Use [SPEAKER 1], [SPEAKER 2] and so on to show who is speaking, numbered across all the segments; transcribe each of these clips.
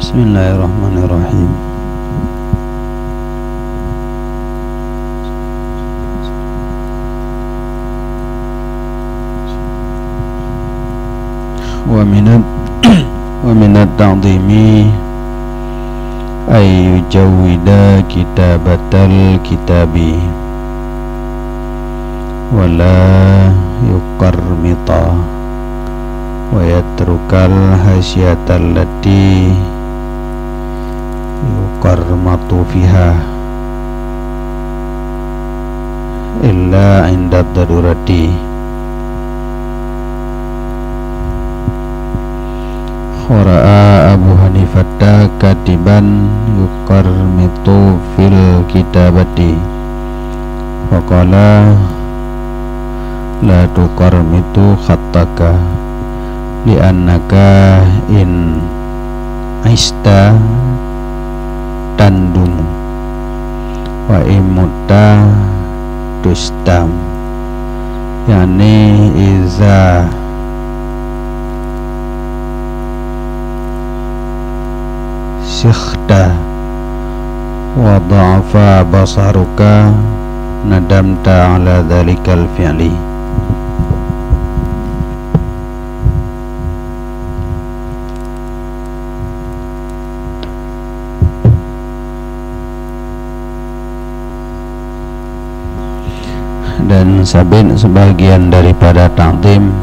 [SPEAKER 1] Bismillahirrahmanirrahim. Wa minat ta'zimi ay yujawwida kitabatal kitabi wala yuqarmita wa yatrukal hasyatal lati yuqarmatu fiha illa inda darurati. Khura'a Abu Hanifata katiban yuqarmitu fil kitabati faqala la tuqarmitu khattaka li'annaka in aista tandum wa imutta tustam, yani iza syikhta wa dha'afa basaruka nadamta ala dhalikal fi'li. Dan sabit sebagian daripada ta'zim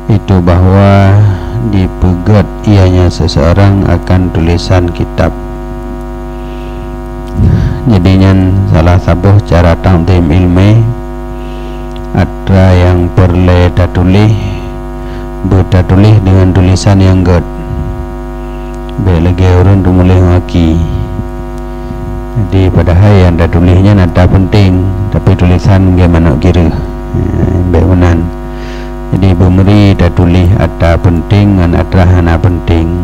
[SPEAKER 1] itu bahwa dipegat ianya seseorang akan tulisan kitab. Jadinya salah satu cara ta'zim ilmi ada yang perle datulih berdatulih dengan tulisan yang gad baik lagi orang tu mulai ngaki. Jadi padahal yang datulihnya nada penting tapi tulisan gimana kira baik menan. Jadi bumeri dah tulis ada penting dan ada hana penting.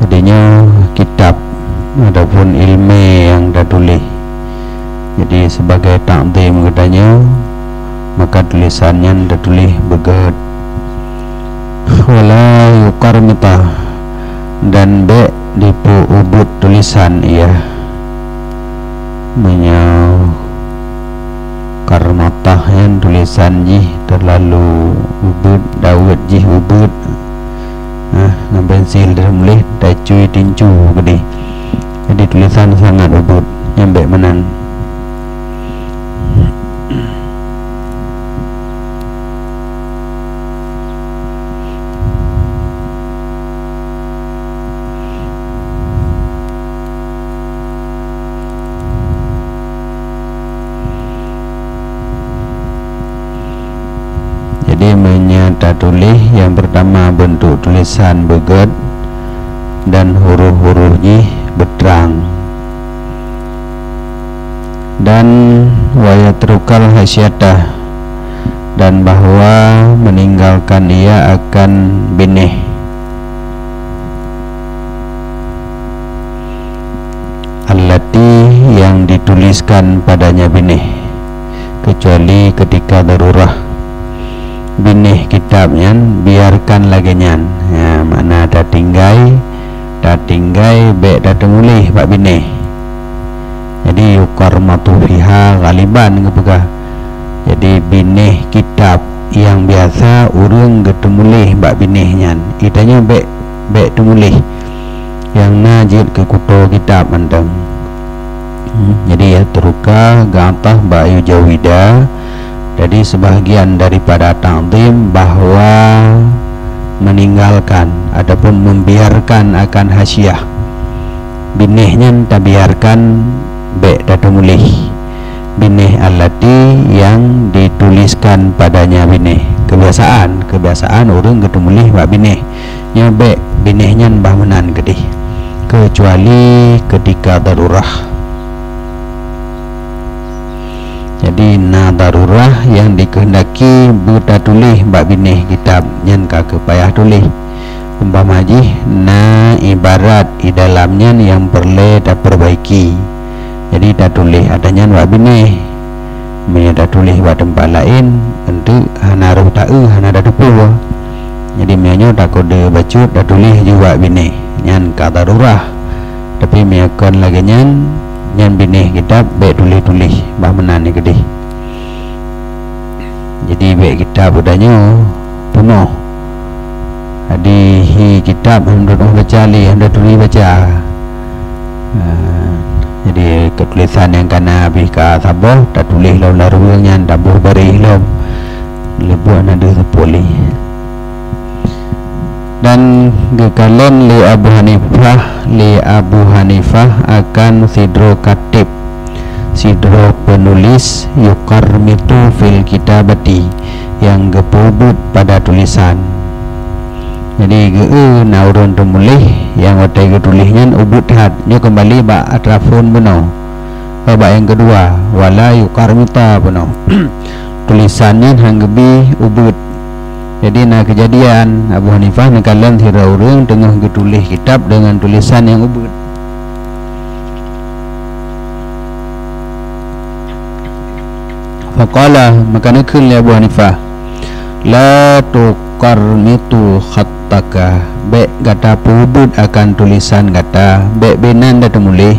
[SPEAKER 1] Jadinya kitab ataupun ilmu yang dah tulis. Jadi sebagai ta'zim katanya, maka tulisannya dah tulis begad. Wala yuqarmita, dan be dipu ubud tulisan ia menyau karmatah yang tulisan jih terlalu ubud dawet jih ubud dengan pensil dah mulih dah cuy tincu gede. Jadi tulisan sangat ubud yang baik menan. Jadi menyata tulis yang pertama bentuk tulisan begad dan huruf-huruf jih berterang, dan wayatrukal hasyatah, dan bahwa meninggalkan ia akan binih. Allati yang dituliskan padanya binih, kecuali ketika darurah. Binih kitabnya biarkan lagi nyan ya, mana dah tinggai be dah temulih pak binih. Jadi yuqarmatu fiha galiban kepegah. Jadi binih kitab yang biasa urung ketemulih pak binih nyan itanya be temulih yang najid ke kuto kitab mandang. Jadi ya teruka gantah bayu jawida. Jadi sebahagian daripada ta'zim bahwa meninggalkan ataupun membiarkan akan hasyiah. Binihnya tak biarkan be datu mulih. Binih allati yang dituliskan padanya binih. Kebiasaan orang ketemu mulih bak binih. Nya be binihnya bah menan gede. Kecuali ketika darurah. Jadi darurah yang dikehendaki buta tulis bak binih kitab nyan ka kepayah tulis umpama jih ibarat di dalamnya yang perlu dah perbaiki. Jadi dah tulis adanya bak binih menyata tulis bak tempat lain tentu hana ruh ta'u hana dah tepu. Jadi menyo dah kode bacut dah tulis juga binih nya nyan kadarurah tapi miakon lagi nyan binih kitab baik tulis bah menan ni kedih. Jadi baik kitab udahnya penuh Hadi kitab hendak baca li, hendak tulis baca. Jadi ketulisan yang kena habis ke Sabah tak tulis lawan laruangnya dabuh bari lom lebuh nada sepoli. Dan gekalan li Abu Hanifah akan sidro katib, sidro penulis yukarmitu fil kitabati yang gepubut pada tulisan. Jadi naurun tu mulih yang watai ke tulisnya ubud hat nyo kembali ba atrafun beno. Ba yang kedua wala yukarmita beno. Tulisannya hanggebi ubud. Jadi nak kejadian Abu Hanifah nakalan sira urang tengah getulis kitab dengan tulisan yang ubud. Faqala maka nakul Abu Hanifah la tuqarmitu khattaka be gata pubud akan tulisan gata be benan datu mulih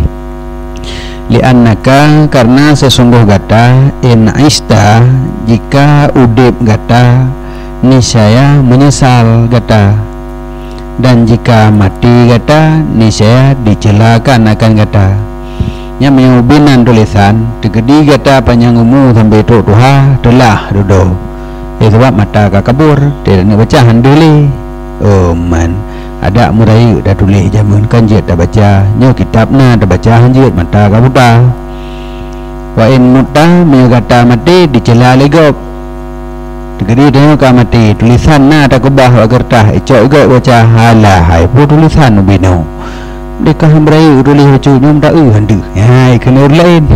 [SPEAKER 1] li annaka karena sesungguh gata in aista jika udip gata niscaya menyesal gata dan jika mati gata niscaya dicelakan akan gata nya menyubinan tulisan tegedi gata panjang umur sampai tuha telah dodo. Sebab mata ka kabur dia nak baca handuli. Oh man, ada merayu dah tulis jamun kanjit dah baca, nyo kitabna dah baca hanjit mata ka buta. Wa in mutta menyagata mati dicela legop. Tegeri dia ka mati tulisan na tak kubah wa kertas ecok juga baca halah hai pu tulisan bino. Dekat merayu tulis baca nyum tak handu. Hai kena lain.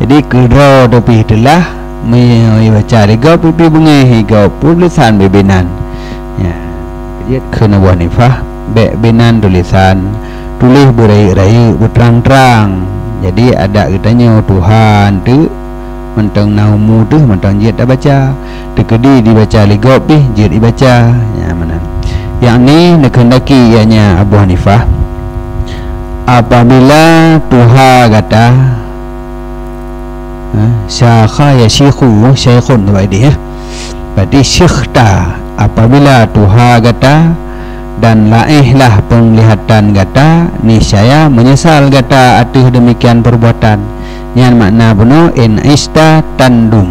[SPEAKER 1] Jadi kedro tapi telah baca legop pipi bungai higop tulisan bebenan ya dia kena Abu Hanifah bebenan tulisan tulis berai-rai berterang-terang. Jadi ada katanya Tuhan tu mentang naumu tu mentang jid dah baca tekedi dibaca legop jid dibaca ya mana yang ni nak hendaki ianya Abu Hanifah apabila Tuhan kata syakha ya syekhun tu dia berarti syekh ta apabila Tuhan kata dan laihlah penglihatan kata niscaya menyesal kata atas demikian perbuatan yang makna benar in ista tandum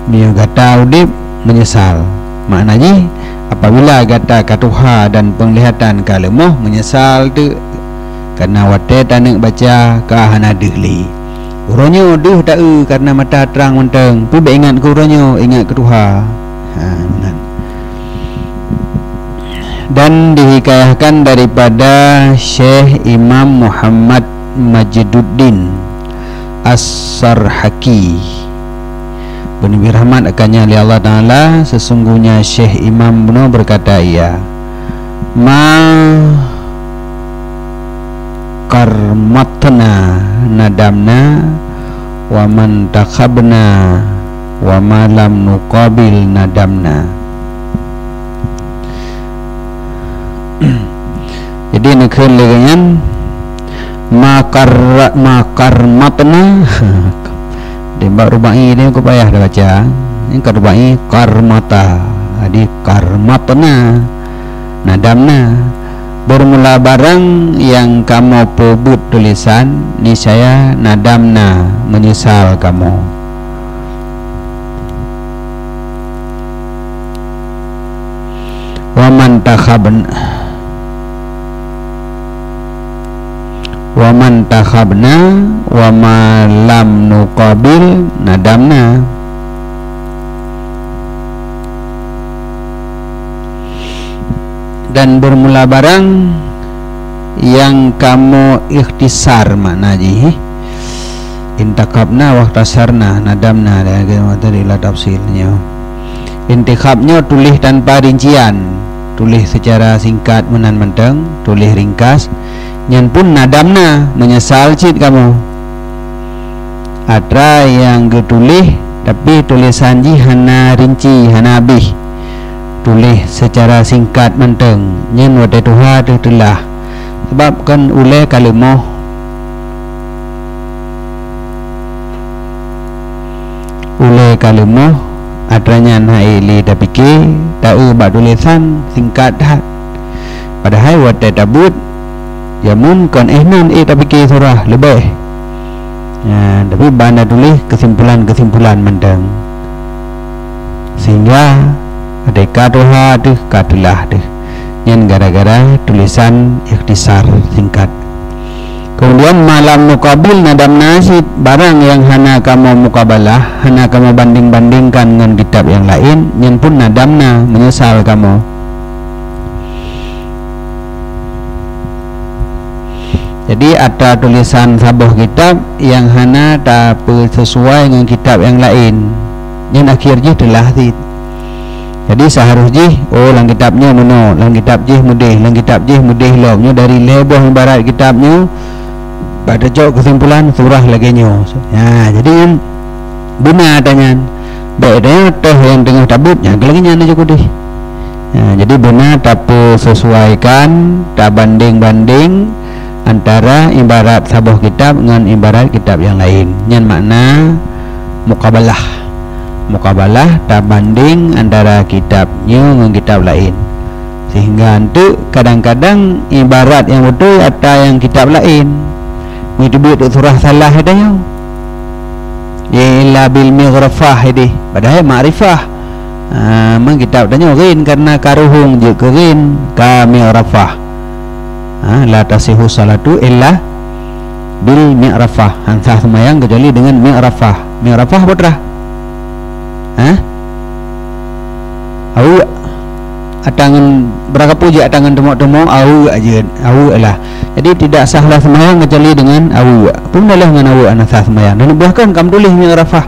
[SPEAKER 1] dia kata udip menyesal maknanya apabila kata Tuhan dan penglihatan kalemoh menyesal tu kerana wate tanek baca kahanadihli uronyo duh tak karena mata terang menteng pu be ingat ke uronyo ingat ke Tuhan dan dihikayahkan daripada Syekh Imam Muhammad Majiduddin As-Sarhaki beri rahmat akannya oleh Allah Ta'ala sesungguhnya Syekh Imam benar berkata ia ma karmatna nadamna wa man takhabna wa ma lam nuqabil nadamna. Jadi nekun legangan makarmatna dembak rubai ni aku payah dah baca ini rubai karmata jadi karmatna nadamna bermula barang yang kamu pebut tulisan niscaya nadamna menyesal kamu. Waman takhabna wa ma lam nuqabil nadamna. Dan bermula barang yang kamu ikhtisar maknanya intakabna wahtasarna nadamna dari la tafsilnya intikhabnya tulis tanpa rincian tulis secara singkat menan menteng tulis ringkas nyan pun nadamna menyesal cit kamu atra yang getulih tapi tulisan ji hana rinci hana habis tulis secara singkat menteng nyen wadai Tuhan telah sebab kan ule kalimah adranya naili dah fikir tahu bak tulisan singkat dah padahal wata tabut jamun kon ehnan tak fikir surah lebih ya, tapi bana tulis kesimpulan mendang sehingga ada katuha tu katulah tu yang gara-gara tulisan ikhtisar singkat. Kemudian malam mukabil nadam nasid barang yang hana kamu mukabalah, hana kamu banding-bandingkan dengan kitab yang lain, yang pun nadamna menyesal kamu. Jadi ada tulisan sabuh kitab yang hana tak sesuai dengan kitab yang lain, yang akhirnya telah dit. Jadi seharusnya lang kitabnya mono, lang kitab jih mudih, lang kitab jih mudih lomnya dari leboh ibarat kitabnya pada jauh kesimpulan surah lagi nyo. Ya, jadi kan benar tanya. Baiknya teh yang tengah tabutnya lagi nyana cukup deh. Ya, jadi benar tapi sesuaikan, tak banding-banding antara ibarat sabuh kitab dengan ibarat kitab yang lain. Yang makna mukabalah tak banding antara kitabnya dengan kitab lain, sehingga itu kadang-kadang ibarat yang betul atau yang kitab lain mitubut surah salah adanya illa bil mighrafah ini padahal ma'rifah mang kitab tanya rin karena karuhung je kerin ka mighrafah la tasihu salatu illa bil mighrafah ansah semayang kecuali dengan mighrafah putra au atangan berapa puji atangan temu au aja au lah. Jadi tidak sahlah semayang kecuali dengan au pun adalah dengan au anak sah semayang. Dan bahkan kamu tulis mi'rafah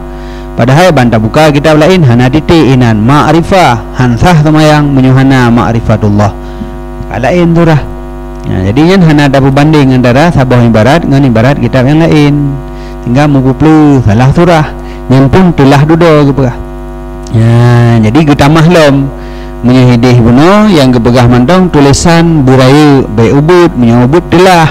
[SPEAKER 1] padahal banta buka kitab lain hana titik inan ma'rifah hansah semayang menyuhana ma'rifatullah lain tu dah. Ya, jadi kan hana ada berbanding antara sabuh ibarat dengan ibarat kitab yang lain, sehingga menguplu salah surah yang pun telah duduk ke. Ya, jadi kita maklum menyahidih benar yang kepegah mantong tulisan buraya baik ubud menyebut telah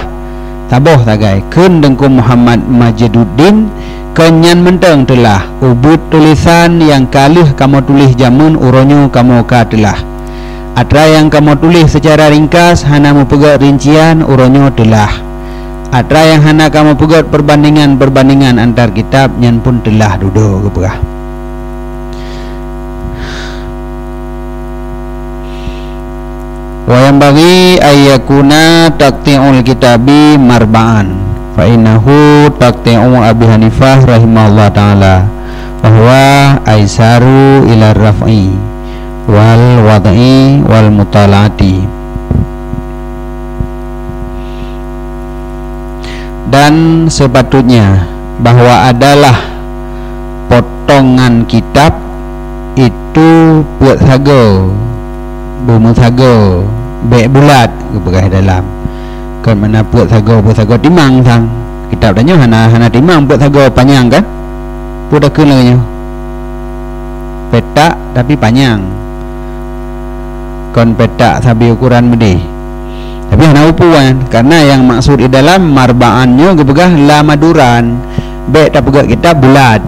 [SPEAKER 1] taboh tagai kun dengku Muhammad Majiduddin kenyan menteng telah ubud tulisan yang kalih kamu tulis jamun uronyo kamu ka telah atra yang kamu tulis secara ringkas hana mempegat rincian uronyo telah atra yang hana kamu pegat perbandingan antar kitab nyan pun telah duduk kepegah. Wa yang bagi ayyakuna taqti'ul kitabi marba'an fa innahu taqti'u Abi Hanifah rahimahullah ta'ala wa huwa aisaru ila raf'i wal wad'i wal mutala'ati. Dan sepatutnya bahwa adalah potongan kitab itu buat sago bumi sago baik bulat keberah dalam kan mana buat sago timang sang kitab tanya hana timang buat sago panjang kan buat ke lagi petak tapi panjang kon petak sabi ukuran medi tapi hana upuan karena yang maksud di dalam marbaannya keberah la maduran baik tak pegat kitab bulat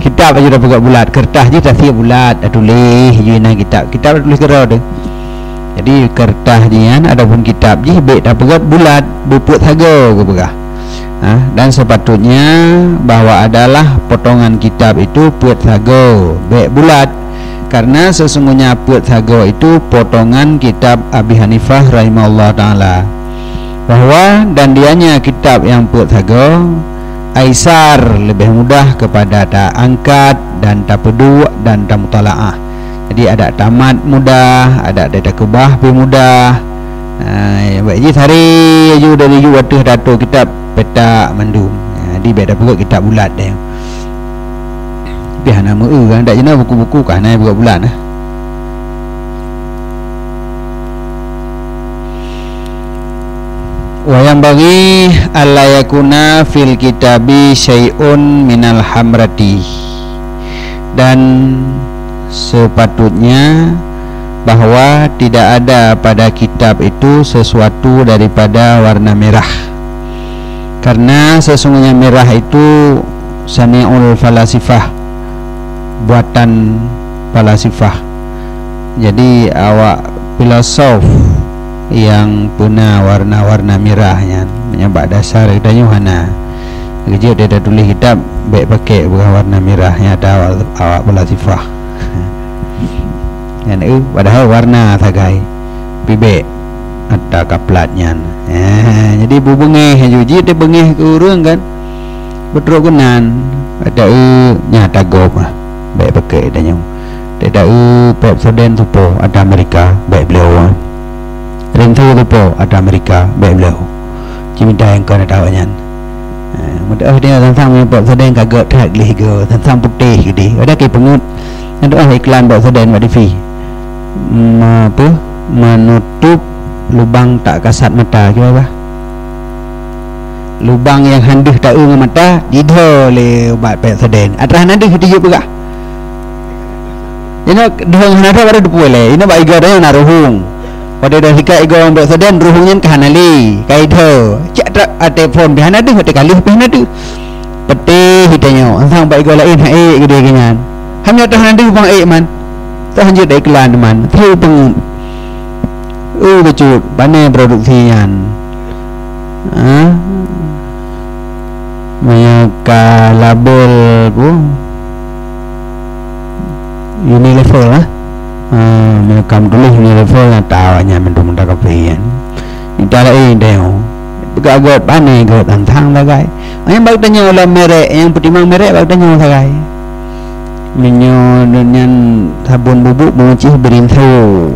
[SPEAKER 1] kitab aja dah pegat bulat kertas je tak siap bulat dah tulis je nak kitab dah tulis kerau tu. Jadi kertas je kan adapun kitab je baik dah pegat bulat buput saga ke berah. Dan sepatutnya bahawa adalah potongan kitab itu puut saga baik bulat karena sesungguhnya puut saga itu potongan kitab Abi Hanifah rahimahullah ta'ala bahawa dan dianya kitab yang puut saga aisar lebih mudah kepada tak angkat dan tak pedu dan tak mutala'ah. Jadi ada tamat mudah, ada kubah lebih mudah. Baik je hari ju dari ju watih dato kitab petak mandum. Jadi beda pula kitab bulat dia. Tapi hana meu kan tak jenak buku-buku kan hana bulat nah. Wa yang bagi alla yakuna fil kitabi syai'un minal hamrati dan sepatutnya bahawa tidak ada pada kitab itu sesuatu daripada warna merah, karena sesungguhnya merah itu sani'ul falasifah, buatan falasifah. Jadi awak filosof yang punya warna-warna merahnya menyebab dasar kita nyuhana kerja dia dah tulis kitab baik pakai bukan warna merahnya ada awak falasifah. Yang itu padahal warna tagai pibek ada kaplatnya. Jadi bubengeh juji dia bengeh ke urang kan betul gunan ada nyata gop baik pakai dia nyu tidak Pepsodent tu po ada Amerika baik beliau Rentu tu po ada Amerika baik beliau cimita yang kau nak tahu nyan mudah dia tentang Pepsodent kagak tak lih ke tentang putih gitu ada ke pengut ada iklan Pepsodent pada TV apa menutup lubang tak kasat mata kira apa lubang yang handih tak dengan mata didho le ubat Pepsodent atas handih dia juga ini doang nada pada dupule ini bagi gara yang naruhung pada dah hika ego orang Pepsodent ruhungnya kahanali kaido cak tak ada phone bihan ada hati kali bihan ada peti hitanya antang bagi ego lain hai gede genyan hanya tahan ada bang man tahan je dah iklan man tu peng becut pandai produksinya Maka label pun Unilever lah Mereka dulu Unilever lah tawanya mendung-mendung kafe kan Kita lain dia Begagot panik Got tantang bagai yang bagi tanya ulah merek yang pertimang merek bagi tanya ulah bagai minyo dengan sabun bubuk mengucih berintu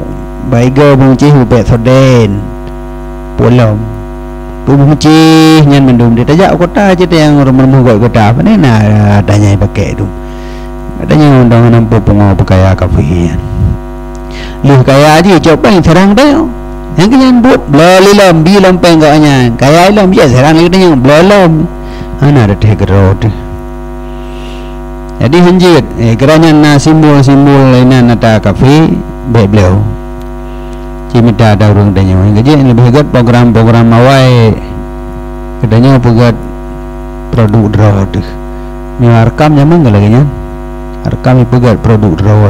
[SPEAKER 1] baiga mengucih Pepsodent polom mengucih nyan mendum dia tajak kota aja yang rumah-rumah kota apa ni nak tanya pakai tu katanya undang nampu pengo pekaya kafe lu kaya aja coba yang serang dah yang kenyan buat belom bilom penggaknya kaya ilom je serang lagi tanya belom ana ada teh gerot jadi hanjit kerana na simbol-simbol lainan ada kafe baik beliau cimita ada urang tanya gaji lebih hebat program-program awai katanya pegat produk draw tu ni arkam nyaman enggak lagi nya arkam pegat produk draw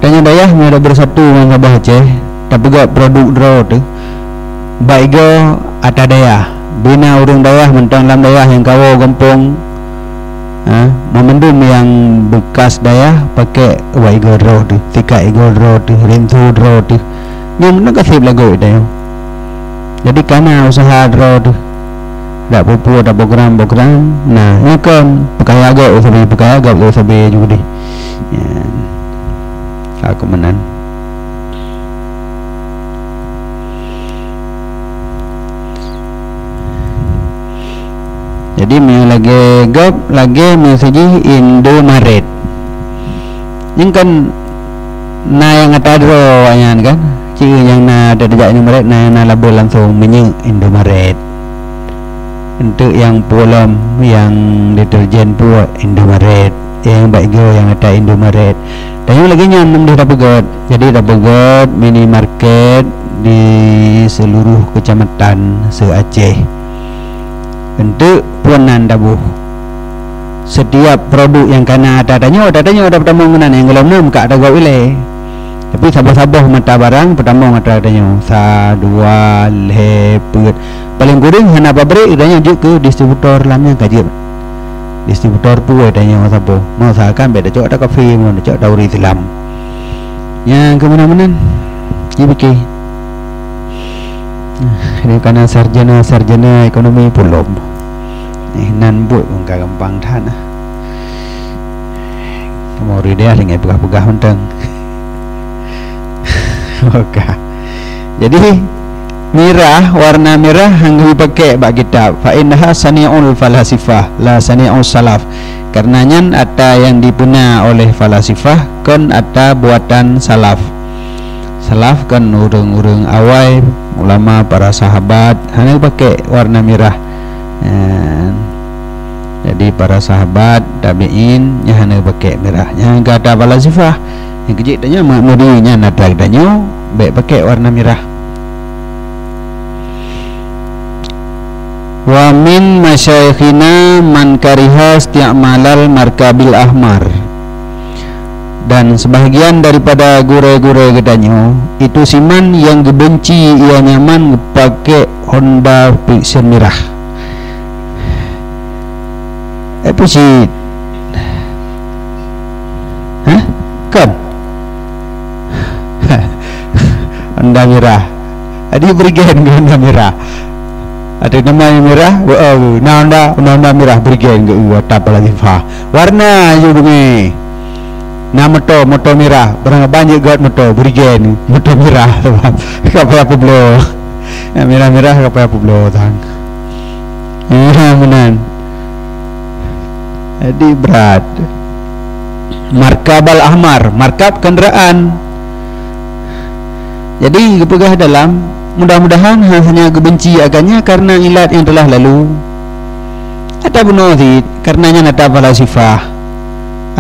[SPEAKER 1] tanya dayah ni ada bersatu dengan Sabah Aceh tak pegat produk draw tu baik go ada dayah bina urang dayah mentang dalam dayah yang kawo gempong memendum yang bekas dayah pakai baik go draw tu tikai go draw tu rentu draw tu yang nak kasih lagu itu jadi karena usaha draw tu tak pupu ada program-program nah ini kan pakai agak usaha juga deh aku menan jadi mi lagi gap lagi mesaji Indomaret yang kan na yang ada draw ayan kan ciri yang na ada dejak Indomaret na label langsung menye Indomaret untuk yang polom yang deterjen pun Indomaret yang baik go yang ada Indomaret dan yang lagi nyan dah pegat jadi dah pegat minimarket di seluruh kecamatan se-Aceh untuk puanan dabuh setiap produk yang kena adanya ada pertambangan yang belum nam kak ada gawile tapi sabah-sabah mata barang pertambang adanya sa dua lepet paling kurang hana pabrik adanya je ke distributor lamnya gaji distributor pun adanya sabah mau sakan beda cok ada kafe mau cok dauri Islam yang kemana-mana dibiki ini karena sarjana ekonomi belum nan buat pun gampang tanah mau dia dengan pegah-pegah menteng oke jadi merah warna merah yang dipakai bagi kitab fa innaha sani'ul falasifah la sani'ul salaf karenanya ada yang dipunya oleh falasifah kan ada buatan salaf kan urang-urang awal ulama para sahabat hanya pakai warna merah jadi para sahabat tabi'in yang hanya pakai merah yang enggak ada falasifah yang kejik tanya modinya natal tanya baik pakai warna merah. Wa min masyayikhina man kariha isti'malal markabil ahmar, dan sebahagian daripada guru-guru katanya itu siman yang dibenci ia nyaman pakai Honda Fiction merah. Apa sih? Hah? Kan? Honda merah. Ada berikan Honda merah. Ada nama yang merah, Honda merah berikan ke apa lagi fa. Warna je bunyi. Nama motor merah, barang banyak gat motor berikan motor merah. Apa belum? Merah apa belum tang. Menan. Jadi berat. Markabal ahmar, markab kenderaan. Jadi kepegah dalam, mudah-mudahan hanya kebenci akannya karena ilat yang telah lalu, atau bunozid karenanya nata falasifah,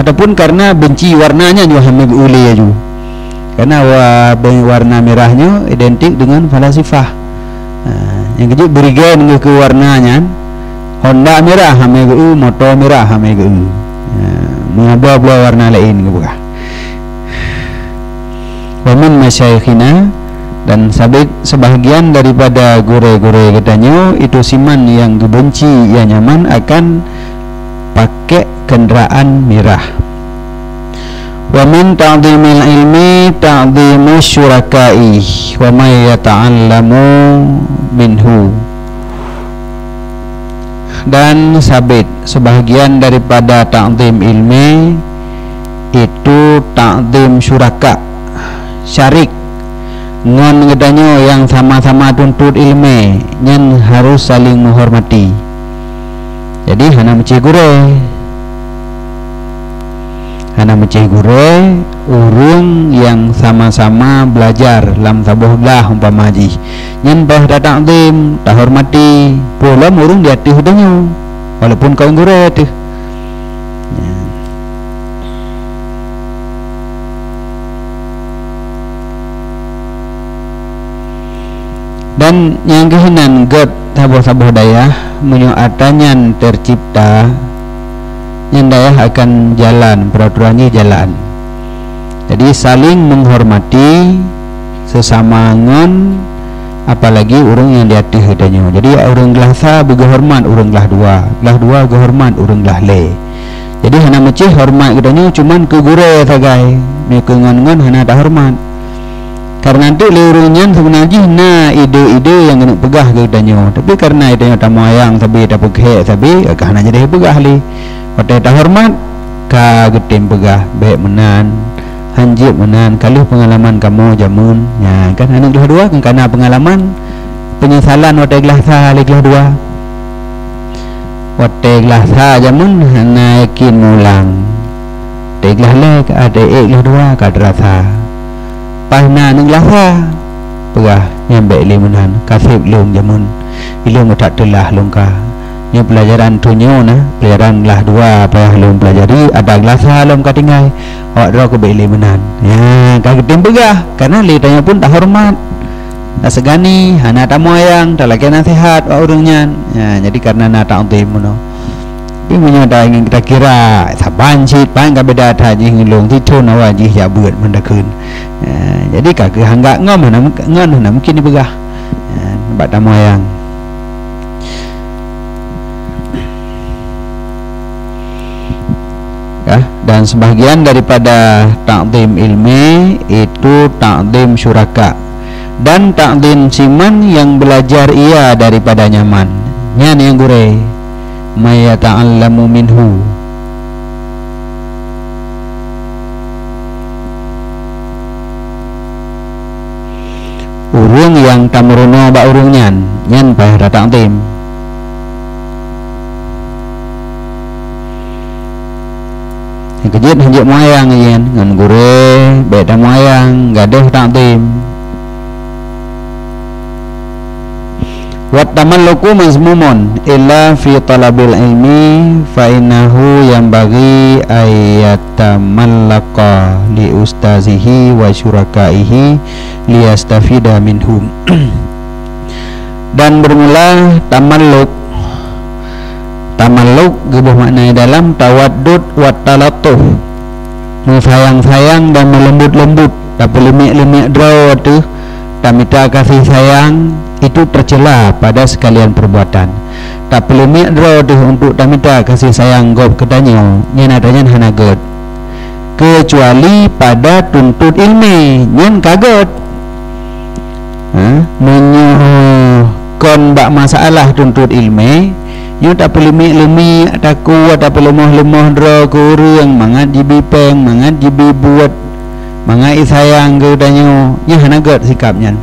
[SPEAKER 1] ataupun karena benci warnanya juga hamil uli aju, karena warna merahnya identik dengan falasifah. Yang kecil berikan ke warnanya Honda merah hamil motor merah hamil mengubah warna lain ke bukan. Wamin masyayikhina, dan sabit sebahagian daripada gure-gure katanya itu siman yang dibenci yang nyaman akan pakai kenderaan merah. Wa min ta'dhimil ilmi ta'dhimu syurakai wa may yata'allamu minhu, dan sabit sebahagian daripada ta'dhim ilmi itu ta'dhim syuraka, syarik ngon ngedanyo yang sama-sama tuntut ilmu nyen harus saling menghormati. Jadi hana mecih gure urung yang sama-sama belajar lam tabuhlah umpama haji nyen bah datang tim tak hormati pula urung di hati hudanyo walaupun kau gure tu. Dan yang kehinan god sabuh-sabuh dayah menyuatannya tercipta yang dayah akan jalan peraturannya jalan. Jadi saling menghormati sesama ngon, apalagi orang yang di hati hadanya. Jadi orang gelah sa berhormat orang gelah dua berhormat orang gelah le. Jadi hana mecih hormat katanya cuman ke gure sagai ni ke ngon-ngon hana tak hormat. Karena itu leurunya sebenarnya na ide-ide yang kena pegah ke danyo, tapi karena idenya tamu ayang sabi tak pegah sabi kahana jadi pegah li. Hotel tak hormat ka getem pegah baik menan hanjib menan kalau pengalaman kamu jamun ya kan anak kelas dua kan karena pengalaman penyesalan hotel kelas sa kelas dua hotel kelas sa jamun hana yakin mulang hotel kelas le ada kelas dua ka terasa pasna nang lasa pegah nyambe limunan kasih lung jamun ilung tak telah lungka ni pelajaran tunyo na pelajaran lah dua apa lung pelajari ada lasa lum katingai awak dro ke limunan ya kagetem pegah karena li tanya pun tak hormat tak segani hana tamu ayang tak lagi nasihat orangnya ya jadi karena na tak untim no tapi menyada ingin kita kira saban sit pan ka beda thaji ngilung titun awaji ya beut mendakun. Jadi kagak hanggak ngom hana mungkin dibegah. Nampak tamu ayang. Ya, dan sebahagian daripada ta'zim ilmi itu ta'zim syuraka dan ta'zim siman yang belajar ia daripada nyaman. Nyan yang gure may yata'allamu minhu, urung yang tamrono ba urung nyan pah datang tim yang kejut hanjik moyang yen ngan gure beda moyang gaduh tak tim wa tamalluku mazmumun illa fi talabil ilmi fa innahu yanbaghi ayatamallaka li ustazihi wa syurakaihi liyastafida minhum. Dan bermula tamalluk gebuh maknanya dalam tawaddud wa talattuh, sayang-sayang dan melembut-lembut, tapi lemik-lemik draw tu tamita kasih sayang itu tercela pada sekalian perbuatan. Tapi lemik draw tu untuk tamita kasih sayang gob kedanyo nyen adanya hanagot kecuali pada tuntut ilmi nyen kagot kon bak masalah tuntut ilmi nyu tak perlu lemik taku tak perlu lemah draw kurang mangat jibi peng mangat jibi buat mangat sayang ke danyo nya hanagot sikapnya.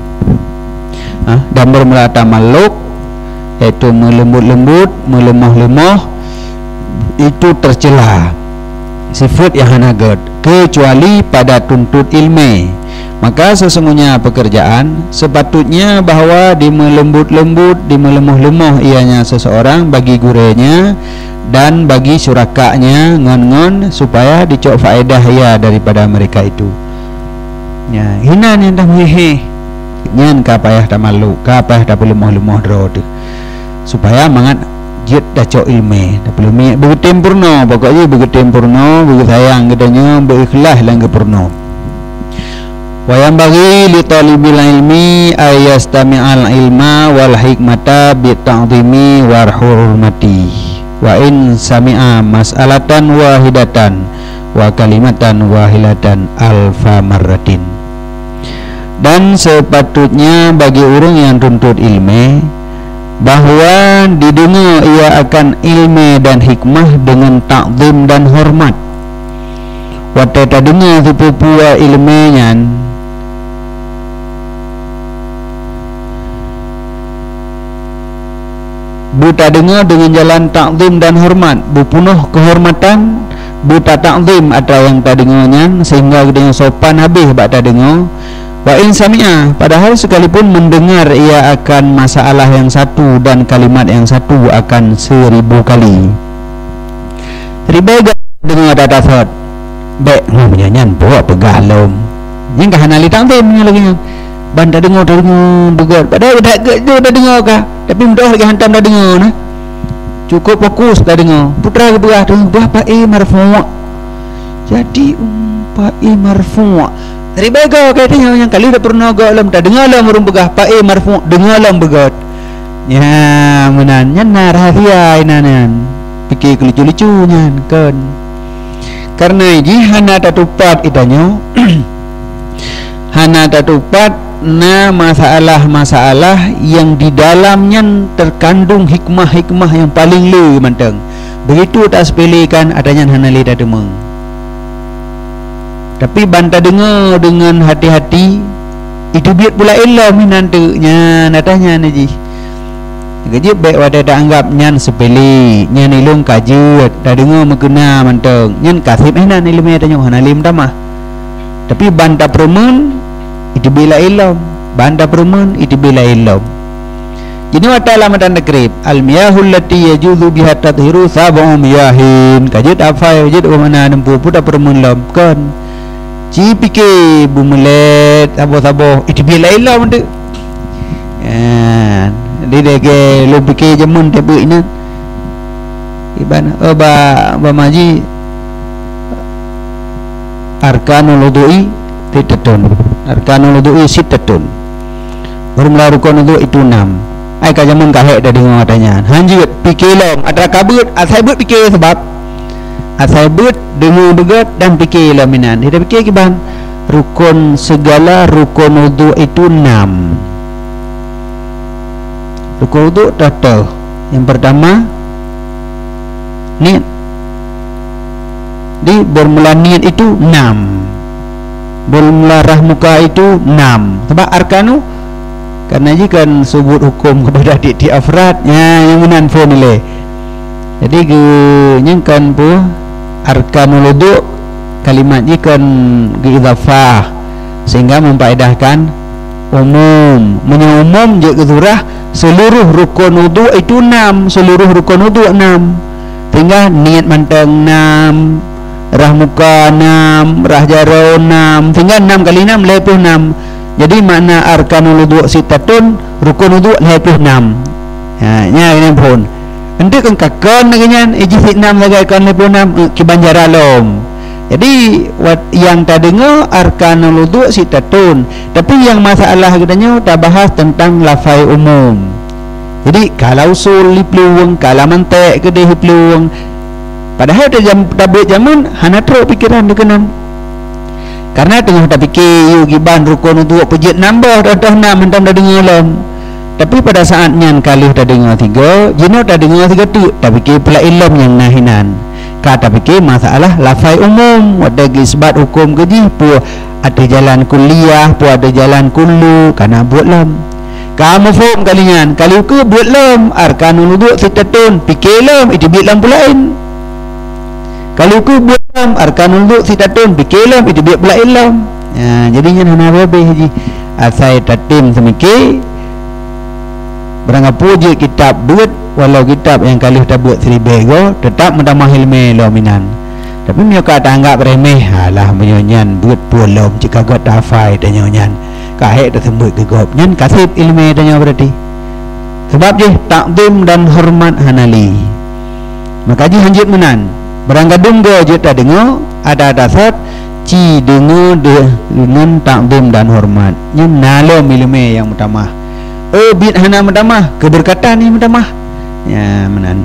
[SPEAKER 1] Dan bermula tamalluk iaitu melembut-lembut, melemah-lemah, itu tercela sifat yang hanagot kecuali pada tuntut ilmi. Maka sesungguhnya pekerjaan sepatutnya bahawa di melembut-lembut, di melemah-lemah ianya seseorang bagi gurenya dan bagi syurakanya ngon-ngon supaya dicok faedah ia daripada mereka itu. Ya, hina ni dah hehe. Nyan ka payah tamaluk, ka payah dah lemah-lemah dro tu. Supaya mangat jit dah cok ilmu, dah perlu mi bertempurna, pokoknya bertempurna, bersayang gedanya, berikhlas lang gepurna. Wa yang bagi li talibil ilmi ayastami'al ilma wal hikmata bi ta'zimi wa hurmati wa in sami'a mas'alatan wahidatan wa kalimatan wahilatan alfa marratin. Dan sepatutnya bagi orang yang tuntut ilmu bahawa didengar ia akan ilmu dan hikmah dengan ta'zim dan hormat. Waktu tak dengar sepupu ilmunya buta dengar dengan jalan ta'zim dan hormat, bupunuh kehormatan, buta ta'zim atau yang tak dengarnya sehingga dengan sopan habis bak tak dengar. Wa in sami'a, padahal sekalipun mendengar ia akan masalah yang satu dan kalimat yang satu akan 1000 kali. Riba dengar data thought baik menyanyian bawa pegah lom yang kah hanali ta'zim lagi banda dengar begat padahal dah dengar kah tapi mudah lagi hantam dah dengar nah. Cukup fokus dah dengar putra ke berah tu berapa marfu' jadi marfu' dari bega katanya yang kali dah pernah gak lam tak dengar lam orang begah marfu' dengar lam begat ya menanya rahasia inanan fikir lucu-lucunya kan karena ini hana tatupat itanya hana tatupat na masalah-masalah yang di dalamnya terkandung hikmah-hikmah yang paling le manteng. Begitu tak sepelekan adanya hanali dah demeng. Tapi banta dengar dengan hati-hati itu biar pula ilmu nantinya natanya naji. Gaji baik wadah dah anggap nyan sepele, nyan ilung kajut, dah dengar mengena manteng. Nyan kasih nan ilmu adanya hanalim tamah. Tapi banta permen itu bila ilm banda perumahan itu bila ilm. Jadi wata lama tanda krip al-miyahul lati yajuzu biha tadhiru sab'u miyahin kajut apa wajud mana nempu puta perumahan lam kan cipike bumelet sabo-sabo itu bila ilm tu dia dege lu pikir jamun tebu ini iban ba maji arkanul wudu'i titatun arkanul wudu'i sittatun bermula rukun wudu itu 6 ai ka jamun ka hek dah dengar katanya hanjut fikir lom ada kabut asai but fikir sebab asai but dengar begat dan fikir laminan dia fikir kiban rukun segala rukun wudu itu 6 rukun wudu total yang pertama niat di bermula niat itu 6 bermula rahmuka itu 6 sebab arkanu karena jika sebut hukum kepada di afradnya yang menanfo nilai jadi nyengkan pu arkanul wudu kalimat jika idhafah sehingga memfaedahkan umum umum je ke surah seluruh rukun wudu itu 6, seluruh rukun wudu 6. Tinggal niat manteng 6, rah muka 6, rah jarau 6, tinggal 6 kali 6 56. Jadi makna arkanul wudu sitatun, rukun wudu 56. Nya ini pun nanti kan kakon naganyan iji 6 lagi kan 56 kibanjara lom. Jadi yang tak dengar arkanul wudu sitatun, tapi yang masalah katanya tak bahas tentang lafai umum. Jadi kalau usul peluang, kalau mantek ke dia peluang, padahal tabik zaman hana teruk pikiran dekenan. Karena tengah tak fikir you giban rukun wudu pejit nambah dah 6 hentam dah dengar lom. Tapi pada saatnya kali dah dengar 3, jino dah dengar 3 tu tak fikir pula ilm yang nahinan. Kata fikir masalah lafai umum, ada isbat hukum keji pu ada jalan kuliah, pu ada jalan kullu karena buat lom. Kamu faham kalian, kalau ke buat lom arkanul wudu sitatun, fikir lom itu buat lom pulain. Kalau ke buat lom arkanul wudu sitatun, fikir lom itu buat pulain lom. Jadinya hana habis haji. Asai tatim semikir berangkat puji kitab buat, walau kitab yang kali kita buat seribego tetap mendamah ilmu lominan. Tapi mereka tak anggap remeh. Alah menyonyan buat pulau jika got hafai dan nyonyan kahek tersebut gegop nyan kasih ilmu tanya berarti. Sebab je takdim dan hormat hanali. Maka ji hanjit menan berangkat dunggo je tak dengar ada dasar ci dengar dengan takdim dan hormat nyan nalo ilmu yang utamah. Bid hana mendamah keberkatan ni mendamah. Ya menan.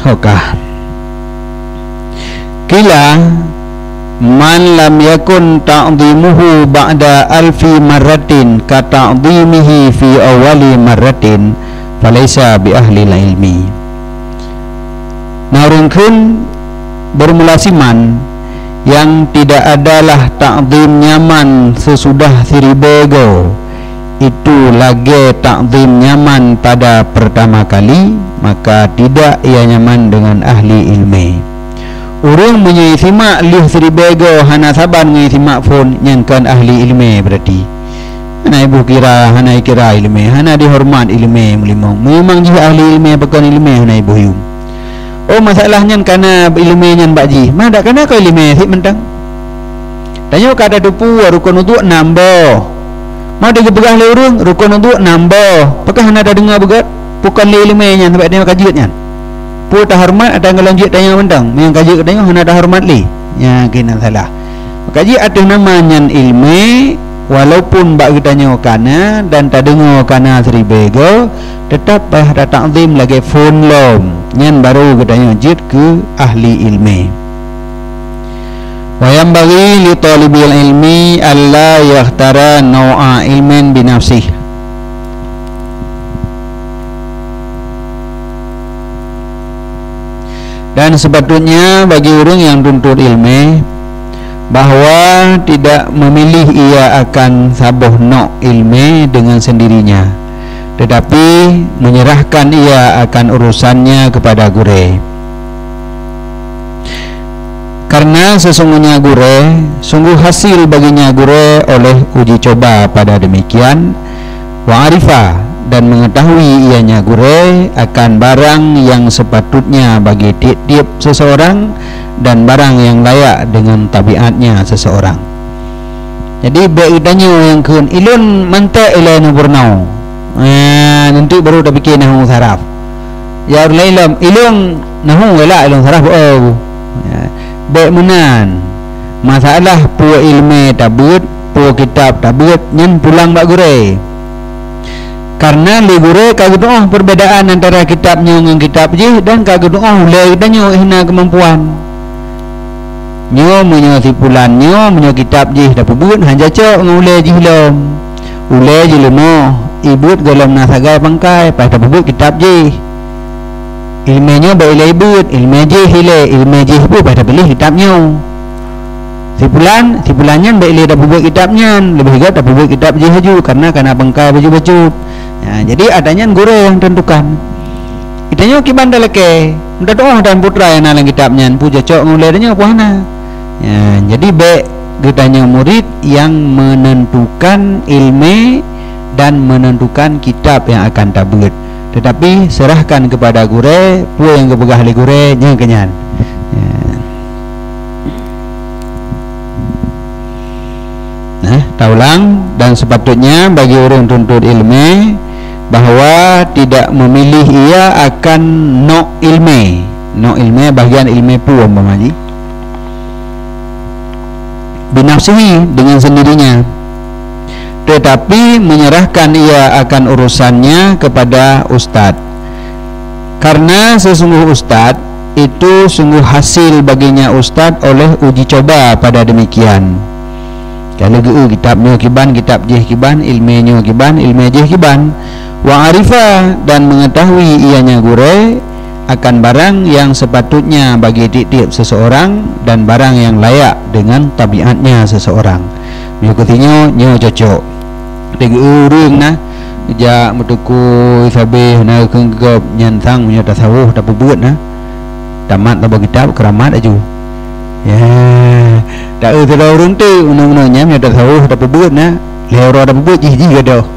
[SPEAKER 1] Okah. Kila man lam yakun ta'dhimuhu ba'da alfi marratin ka ta'dhimihi fi awali marratin falaysa bi ahli ilmi. Narungkun bermula siman yang tidak adalah ta'zim nyaman sesudah 1000 itu lagi ta'zim nyaman pada pertama kali, maka tidak ia nyaman dengan ahli ilmi. Orang punya simak lih 1000 hana saban ngai simak phone nyangkan ahli ilmi berarti. Hana ibu kira, hana kira ilmi, hana dihormat ilmi mulimong. Memang jika ahli ilmi bukan ilmi hana ibu hium. Oh masalahnya karena ilmu yang bakji. Mana kena kau ilmu sih mentang. Tanya kata dupu rukun wudu nambah. Mau digepegah le urang rukun wudu nambah. Apakah hana ada dengar begat? Bukan le ilmu yang sampai dia kajiatnya. Pu tak hormat ada ngelanjut tanya mentang. Yang kaji katanya hana ada hormat le. Ya kena salah. Kaji ada namanya ilmu walaupun bak tanya kana dan tak dengar kana 1000 tetap ada ta'zim lagi phone lom nyan baru katanya jid ke ahli ilmi. Wa yanbaghi li talibil ilmi alla yakhtara naw'a ilmin bi nafsih. Dan sepatutnya bagi orang yang tuntut ilmu bahawa tidak memilih ia akan sabuh nok ilmu dengan sendirinya, tetapi menyerahkan ia akan urusannya kepada guru. Karena sesungguhnya guru, sungguh hasil baginya guru oleh uji coba pada demikian, wa arifa dan mengetahui ianya guru akan barang yang sepatutnya bagi tiap-tiap seseorang dan barang yang layak dengan tabiatnya seseorang. Jadi baik tanya yang kun ilun mantak ilanu bernau. Nanti baru dah fikir nahu saraf. Ya lailam ilung nahu wala ilung saraf baik menan. Masalah pu ilmu tabut, pu kitab tabut nyen pulang bak gure. Karena li gure kagak doh perbedaan antara kitabnya dengan kitab je dan kagak doh le danyo hina kemampuan. Nyo menyo sipulan nyo menyo kitab je dapat buat hanja cok ngule je lom. Ule je lemo ibut golom nasagai pangkai pas dapat buat kitab je. Ilmunya baik ibut, ilmu je hile, ilmu je bu pas dapat beli kitabnya. Sipulannya baik dapat buat kitabnya, lebih juga dapat buat kitab je haju karena pangkai baju-baju. Jadi adanya guru yang tentukan. Itanya kiban dalake, ndak doh dan putra yang nalang kitabnya, puja cok ngule nya puana. Jadi baik getanya murid yang menentukan ilmu dan menentukan kitab yang akan tabut. Tetapi serahkan kepada gure, pua yang kepegah oleh gure nya kenyan. Taulang, dan sepatutnya bagi orang tuntut ilmu bahawa tidak memilih ia akan no ilmu bahagian ilmu pu umpamanya binafsihi dengan sendirinya, tetapi menyerahkan ia akan urusannya kepada ustaz, karena sesungguh ustaz itu sungguh hasil baginya ustaz oleh uji coba pada demikian. Kalau kitabnya kiban, kitab jih kiban, ilmunya kiban, ilmu jih kiban, wa arifa, dan mengetahui ianya gure akan barang yang sepatutnya bagi tiap-tiap seseorang dan barang yang layak dengan tabiatnya seseorang. Mengikutinya nyo cocok. Tiga urang nah ja metuku sabe na kengkep nyantang punya tasawuf tak buat nah. Tamat tabah kitab keramat aju. Ya, tak ada orang tu undang-undangnya punya tasawuf tak buat nah. Lero tak buat jih gadoh.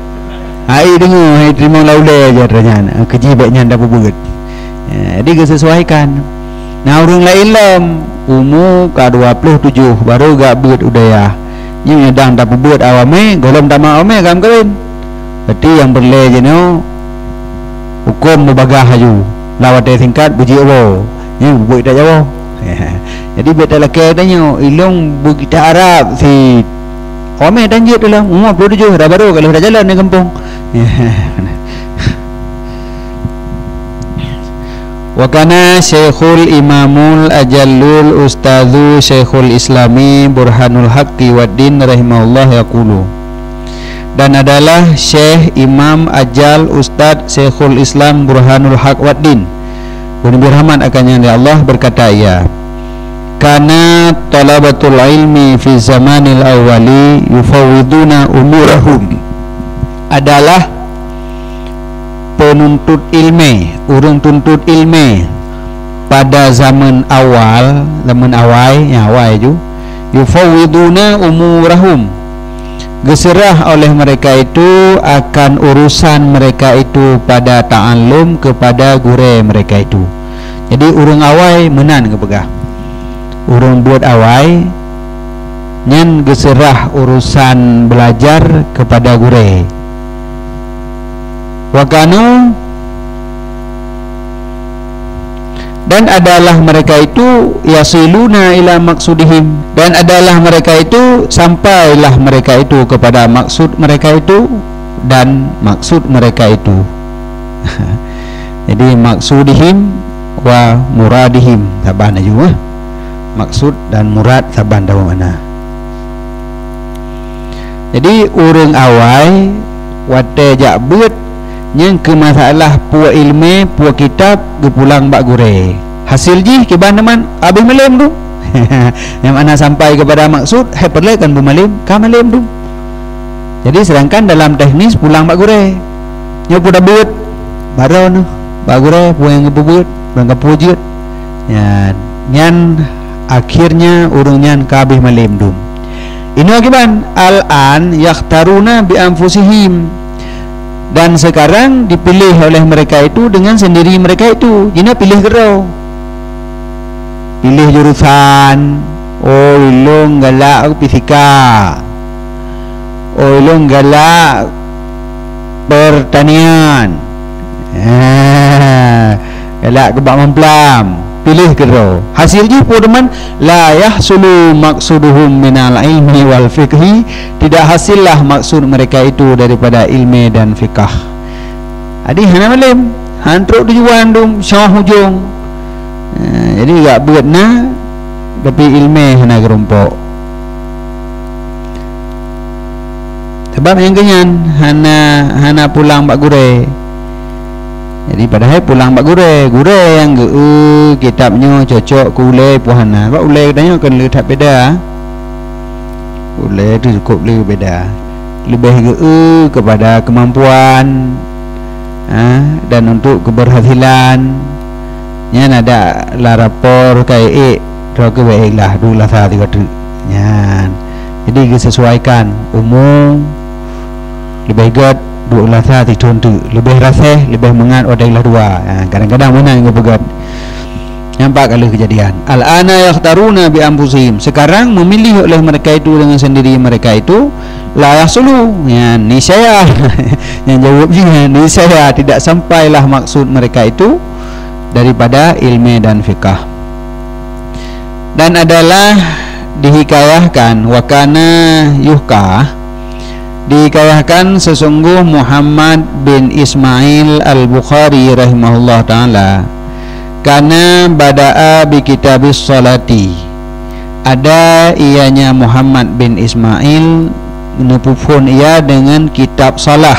[SPEAKER 1] Ai dengar, ai terima laule aja ternyata. Keji baiknya tak buat. Jadi kesesuaikan. Nah orang lain lam umur ke-27 baru gak buat udaya. Ini nyedang tak buat awame, golom tak mau awame kam kawin. Berarti yang berle je no hukum membagah aju. Lawat singkat buji Allah. Ini buat tak jauh. Jadi beta laki tanya ilong bu kita Arab si awame tanjit dalam umur 27 dah baru kalau dah jalan di kampung. Wa kana Syekhul Imamul Ajallul Ustadzu Syekhul Islami Burhanul Haqqi Waddin rahimahullah yaqulu, dan adalah Syekh Imam Ajal Ustadz Syekhul Islam Burhanul Haq Waddin mudah rahmat akannya ya Allah berkata ia, kana talabatul ilmi fi zamanil awwali yufawwiduna umurahum, adalah penuntut ilmu, urang tuntut ilmu pada zaman awal ju yufawwiduna umurahum, geserah oleh mereka itu akan urusan mereka itu pada ta'allum kepada gure mereka itu. Jadi urang awai menan kepegah, urang buat awai nyen geserah urusan belajar kepada gure. Wakanu, dan adalah mereka itu yasiluna ila maksudihim, dan adalah mereka itu sampailah mereka itu kepada maksud mereka itu dan maksud mereka itu. Jadi maksudihim wa muradihim saban juga maksud dan murad saban tahu mana. Jadi urang awai wate jak buat yang ke masalah puak ilmu, puak kitab gepulang bak gure. Hasil ji kiban teman habis malam tu. Yang mana sampai kepada maksud perle kan bumalim, ka malam tu. Jadi sedangkan dalam teknis pulang bak gure. Nya puda buat baron bak gure puak yang ngebuat, bangka pujut. Ya, nyan akhirnya urang nyan ka habis malam tu. Ini akiban al-an yakhtaruna bi anfusihim, dan sekarang dipilih oleh mereka itu dengan sendiri mereka itu. Jina pilih gerau, pilih jurusan. Oh ilung galak fisika, oh ilung galak pertanian, galak kebak memplam. Pilih gerau. Hasilnya teman la yahsulu maksuduhum minal ilmi wal fiqhi, tidak hasillah maksud mereka itu daripada ilmu dan fiqh. Adi hana malam hantruk tujuan dum syah hujung. Jadi gak buat na tapi ilmu hana gerompok. Sebab yang kenyan hana pulang bak gure. Jadi padahal pulang bak gure yang kitabnya cocok ku ule puhana. Bak ule katanya kan le tak beda. Ule tu cukup le beda. Lebih kepada kemampuan dan untuk keberhasilan. Nya ada la rapor kai ro ke baiklah dulu lah 3 tu. Nyan. Jadi disesuaikan umum lebih gad dua lasa titun tu lebih rasih lebih mengat wadailah dua. Kadang-kadang mana yang begat. Nampak kali kejadian. Al-ana yakhtaruna bi anfusihim. Sekarang memilih oleh mereka itu dengan sendiri mereka itu la yasulu. Ya, niscaya yang jawabnya niscaya tidak sampailah maksud mereka itu daripada ilmu dan fiqh. Dan adalah dihikayahkan wakana yuhka, dihikayahkan sesungguh Muhammad bin Ismail al-Bukhari rahimahullah ta'ala karena bada'a bi kitabis salati, ada ianya Muhammad bin Ismail menepufun ia dengan kitab salah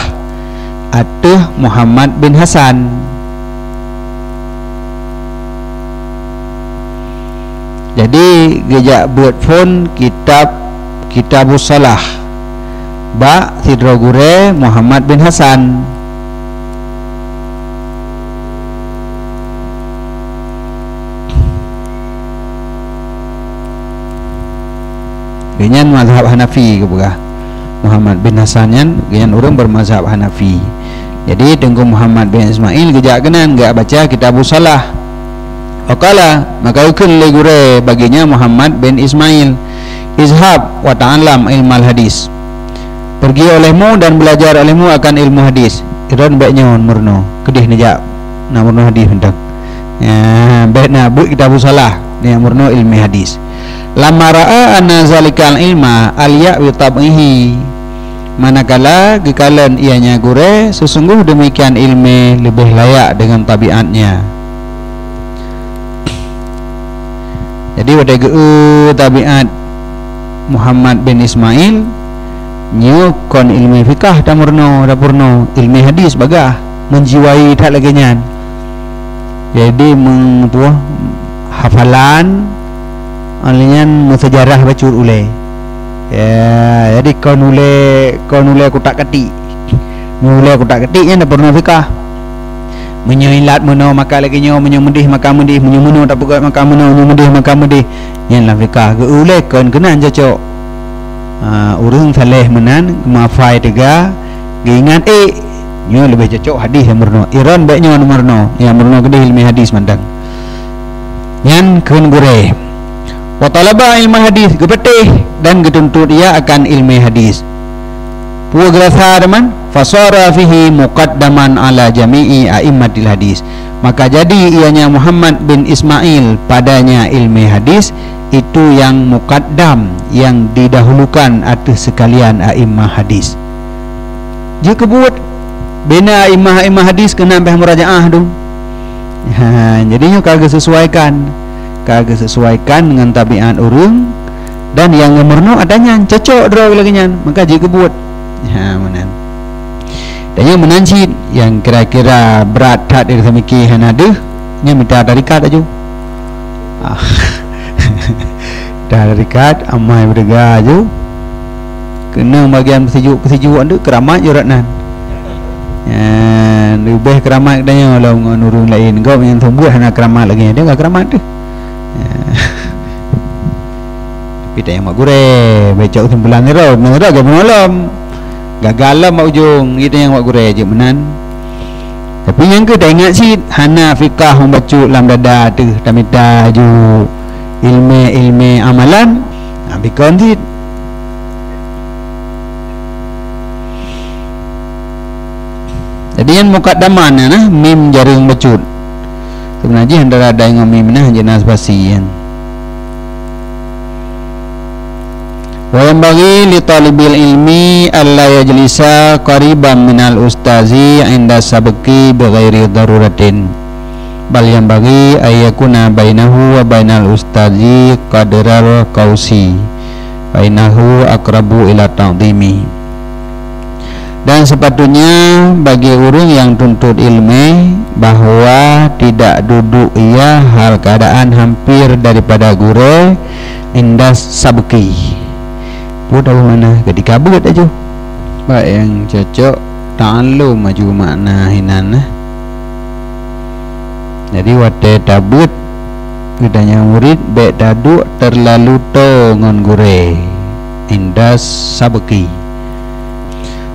[SPEAKER 1] atuh Muhammad bin Hasan. Jadi gejak buat pun kitabus salah ba sidro gure Muhammad bin Hasan. Genyan mazhab Hanafi ke buka Muhammad bin Hasan yan genyan orang bermazhab Hanafi. Jadi tengku Muhammad bin Ismail gejak kenan gak baca kitabus salah. Okala maka ukun legure baginya Muhammad bin Ismail, izhab wa ta'allam ilmal hadis, pergi olehmu dan belajar olehmu akan ilmu hadis. Iron baiknya murno kedih nejak na murno hadis hendak ya baik na bu kitabus salah ni murno ilmu hadis. Lama ra'a anna zalikal ilma alya wa tab'ihi, manakala gekalan ianya gure sesungguh demikian ilmu lebih layak dengan tabiatnya. Jadi pada tabiat Muhammad bin Ismail nyu kon ilmu fikah damurno dapurno ilmu hadis bagah menjiwai tak lagi nyan. Jadi mengtua hafalan alian sejarah bacur ule. Ya, jadi kau nule kutak ketik. Nule kutak ketiknya dah pernah fikah. Menyailat meno maka lagi nyo menyemedih maka medih menyemeno tak buka maka meno menyemedih maka medih. Yang lah fikah ke ule kon kenan cocok. Urang saleh menan mafai tega ingat nyo lebih cocok hadis yang murno. Iran baiknya murno. Yang murno kedih ilmu hadis mandang. Yang kun gure. Wa talaba ilmu hadis gepetih dan getuntut ia akan ilmu hadis. Puwa gerasa teman fasara fihi muqaddaman ala jami'i a'immatil hadis, maka jadi ianya Muhammad bin Ismail padanya ilmu hadis itu yang muqaddam, yang didahulukan atas sekalian a'immah hadis. Jika buat bina a'immah hadis kena ambah murajaah tu. Jadinya kagak sesuaikan dengan tabiat urung dan yang murno adanya cocok draw lagi nyan, maka jika buat menan. Dan yang menanci yang kira-kira berat tak dari semiki hanade nya minta tarikat aja. Tarikat amai berdega aja. Kena bagian persejuk anda keramat juratnan. Lebih keramat katanya kalau nurun lain kau yang tumbuh hana keramat lagi dia enggak keramat tu. Kita yang mak gure becak sembulan ni roh mengira ke malam gagal lah mak ujung kita yang mak gure je menan. Tapi yang ke dah ingat si hana fikah membaca dalam dada tu tamita ju ilmu amalan bikon si. Jadi yang mukaddaman nah mim jaring bacut sebenarnya antara ada yang mim nah jenas basian. Wa yanbaghi li talibil ilmi alla yajlisa qariban minal ustazi inda sabqi bighairi daruratin, bal yanbaghi ayyakuna bainahu wa bainal ustazi qadral qausi fa innahu aqrabu ila ta'dhimi. Dan sepatutnya bagi orang yang tuntut ilmu bahawa tidak duduk ia hal keadaan hampir daripada guru indas sabki. Buat tahu mana ketika buat aja. Baik yang cocok ta'allum maju makna hinan. Jadi wate tabut kedanya murid baik daduk terlalu to ngon gure. indas sabaki.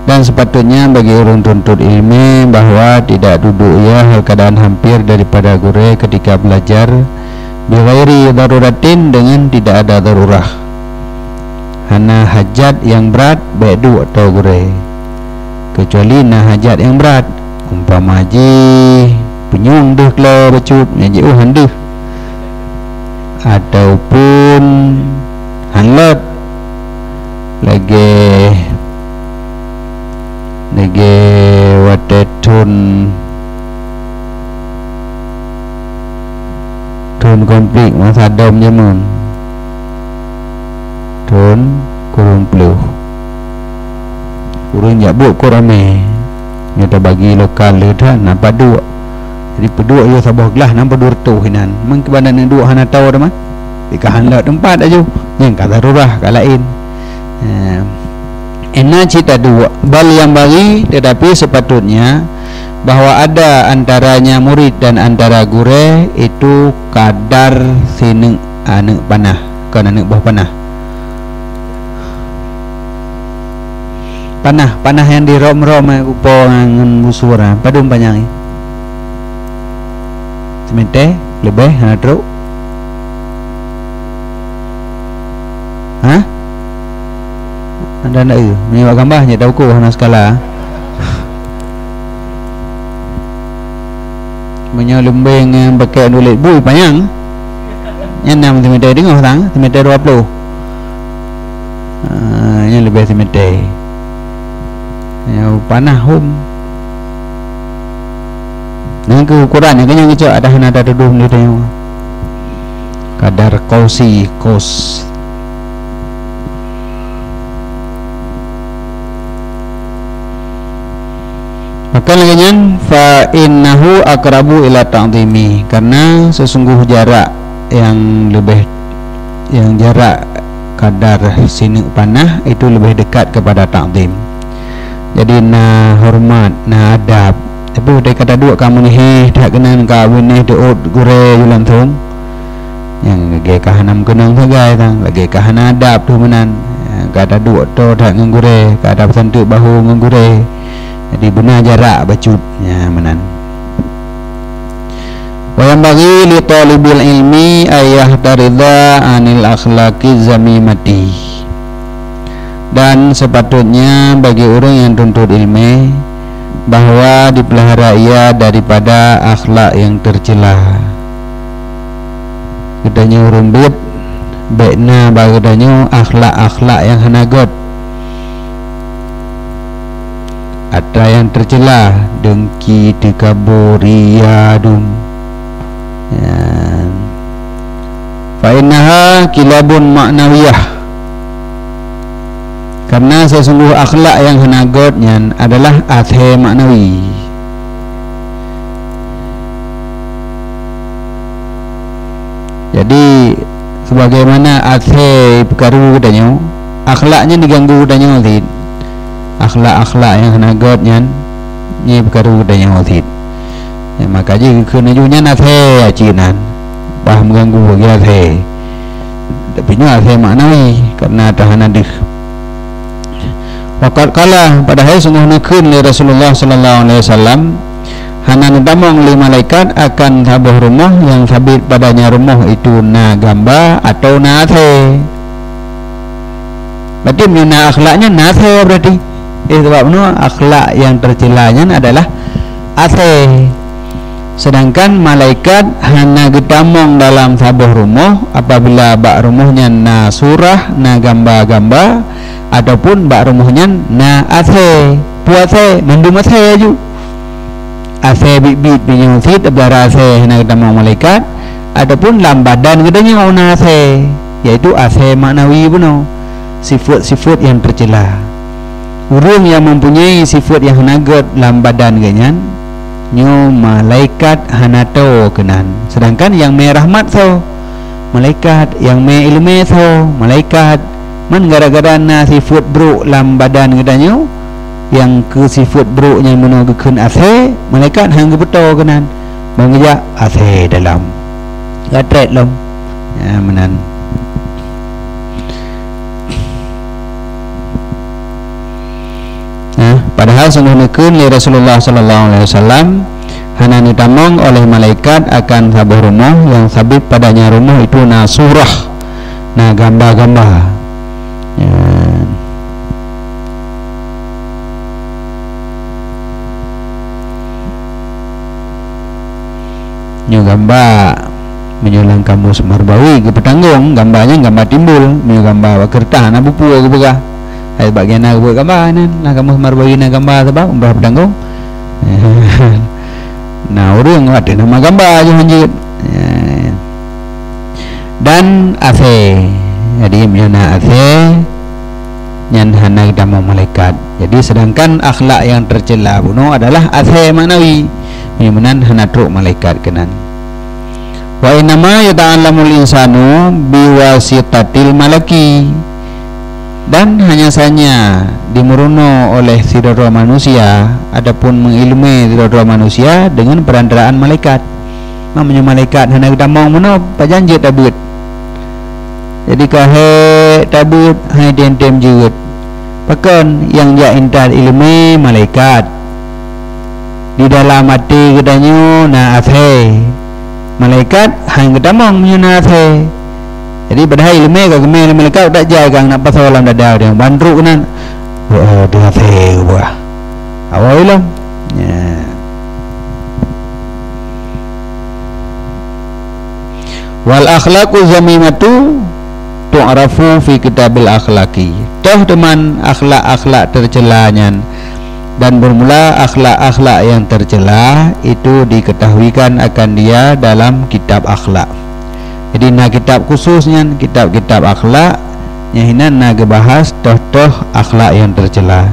[SPEAKER 1] Dan sepatutnya bagi orang tuntut ilmu bahawa tidak duduk ia hal keadaan hampir daripada guru ketika belajar bighairi daruratin, dengan tidak ada darurah, hana hajat yang berat bedu atau guru, kecuali na hajat yang berat umpama haji penyung deh kalau bacut ngaji handeh ataupun hanlat lagi watetun tun konflik masa dom jamun tun kurung peluh kurung jabuk kurame nyata bagi lokal ledah nampak dua, jadi pedua ia sabah gelah nampak dua tu hinan mengkebadan yang dua hana tahu dah mah dikahan lah tempat aja yang kata rurah kat lain. Enak cita dua bal yang bagi, tetapi sepatutnya bahawa ada antaranya murid dan antara guru itu kadar sini anak panah kan anak buah panah yang dirom-rom upo ngan musura padum panjang semente lebih hana teruk anda nak menyewa gambar je tahu ko hana skala menyewa lembeng yang pakai nulit bui panjang yang 6 cm dengar tang cm 20 yang lebih cm yang panah hum dengan keukuran yang kenyang kecil ada hana ada duduk ni tengok kadar kausi kos. Maka lagi fa innahu aqrabu ila ta'zimi, karena sesungguh jarak yang jarak kadar sini panah itu lebih dekat kepada ta'zim. Jadi na hormat, na adab. Tapi udah kata dua kamu ni tak kenal kawin ni deot gure julan thong. Yang lagi kahanam kenang sagai tang, lagi kahana adab tu menan. Kata dua tu tak ngure, kata santuk bahu ngure. Jadi benar jarak bacut ya menan. Wa yang bagi li talibil ilmi ayah taridha anil akhlaqi zamimati. Dan sepatutnya bagi orang yang tuntut ilmu bahawa dipelihara ia daripada akhlak yang tercela. Kedanya orang baikna bagadanya akhlak-akhlak yang hanagot. Ada yang tercela dengki, takabur, riyadun. Fa innaha kilabun ma'nawiyah, karena sesungguh akhlak yang hanagotnya adalah athe maknawi. Jadi sebagaimana athe perkara katanya, akhlaknya diganggu katanya oleh akhlak-akhlak yang hanagotnya ni perkara katanya oleh. Maka je kena junya athe acinan bah mengganggu bagi athe. Tapi nya athe maknawi karena tahan adih. Waqad qala padahal sungguhna keun li Rasulullah sallallahu alaihi wasallam hanan damong li malaikat akan tabuh rumah yang sabit padanya rumah itu na gamba atau na athe. Berarti mina akhlaknya na athe berarti. Sebab nu akhlak yang tercelanya adalah athe. Sedangkan malaikat hanya getamong dalam sabuh rumah apabila bak rumahnya na surah, na gamba-gamba ataupun bak rumahnya na athe, puathe, mendum athe aju. Athe bit-bit binyusit abdara athe hanya getamong malaikat ataupun dalam badan gedanya mau na athe, yaitu athe maknawi puno, sifat-sifat yang tercela. Urung yang mempunyai sifat yang hanagot dalam badan ganyan nyo malaikat hanato kenan. Sedangkan yang me rahmat so malaikat, yang me ilmu so malaikat. Man gara-gara na sifat buruk dalam badan kedanyo, yang ke sifat buruknya meno keun athe, malaikat hang beto kenan. Mangja athe dalam gatret lom. Ya menan. Padahal sungguhnekeun li Rasulullah sallallahu alaihi wasallam hana ditamong oleh malaikat akan sabuh rumah yang sabit padanya rumah itu na surah, na gambar-gambar. Ya. Nyu gambar menyulang kamus Marbawi ke petanggung, gambarnya gambar timbul, nyu gambar kertas na bupu ke begah. Ai bagian na buat gambar nah kamus Marbawi na gambar sebab umbah petanggung. Nah orang ada nama gambar je lanjut. Dan afe, jadi menyana afe nyan hana dama malaikat. Jadi sedangkan akhlak yang tercela buno adalah afe manawi, menyunan hana truk malaikat kenan. Wa inama yata'allamul insanu biwasitatil malaki, dan hanya saja dimuruno oleh sidara manusia, adapun mengilmui sidara manusia dengan perantaraan malaikat. Namanya malaikat hana kita mau meno pajanji tabut. Jadi kahe tabut hai tem jeut. Pakon yang ja intar ilmu malaikat di dalam hati kedanyo na afe. Malaikat hang kita mau menyuna afe. Jadi padahal ilmu ke gemel malaikat tak jaga nak pasal dalam dada dia bandruk kenan. Dia afe buah. Awal ilmu. Ya. Wal akhlaqu zamimatu tu'rafu fi kitabil akhlaqi. Toh teman akhlak-akhlak tercelanya, dan bermula akhlak-akhlak yang tercela itu diketahuikan akan dia dalam kitab akhlak. Jadi na kitab khususnya kitab-kitab akhlak nyahinan na gebahas toh-toh akhlak yang tercela.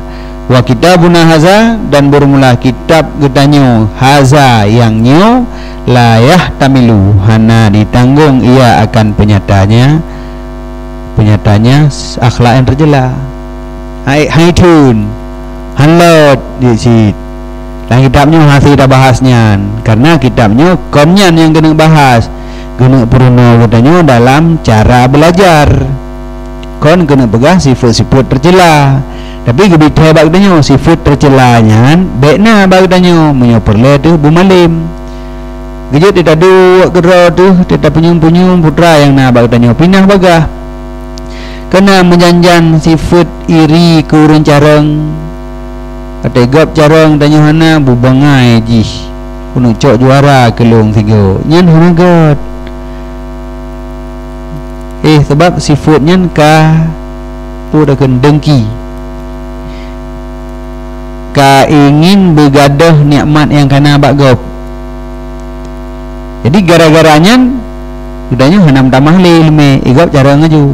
[SPEAKER 1] Wa kitabuna haza, dan bermula kitab getanyo haza yang nyo layah tamilu hana ditanggung ia akan penyatanya akhlak yang tercela. Hai tun hanlot di sit. Dan kitabnya hasil dah bahasnya, karena kitabnya konyan yang kena bahas, kena peruno katanya dalam cara belajar. Kon kena pegang sifat-sifat tercela. Tapi gebita bag katanya sifat tercelanya baikna bag katanya menyoperle tu bumalim. Gejut tidak dua kera tu tidak penyum-penyum putra yang na bag katanya pindah bagah. Kena menjanjan sifat iri ke urang carang. Kategap carang tanya hana bubangai jih. Kuno cok juara kelung tiga. Nyan hanagat. Sebab sifatnya ka tu dah kena dengki. Ka ingin begadah nikmat yang kena bagop. Jadi gara-garanya udahnya hanam tamah lilme igap carang aju.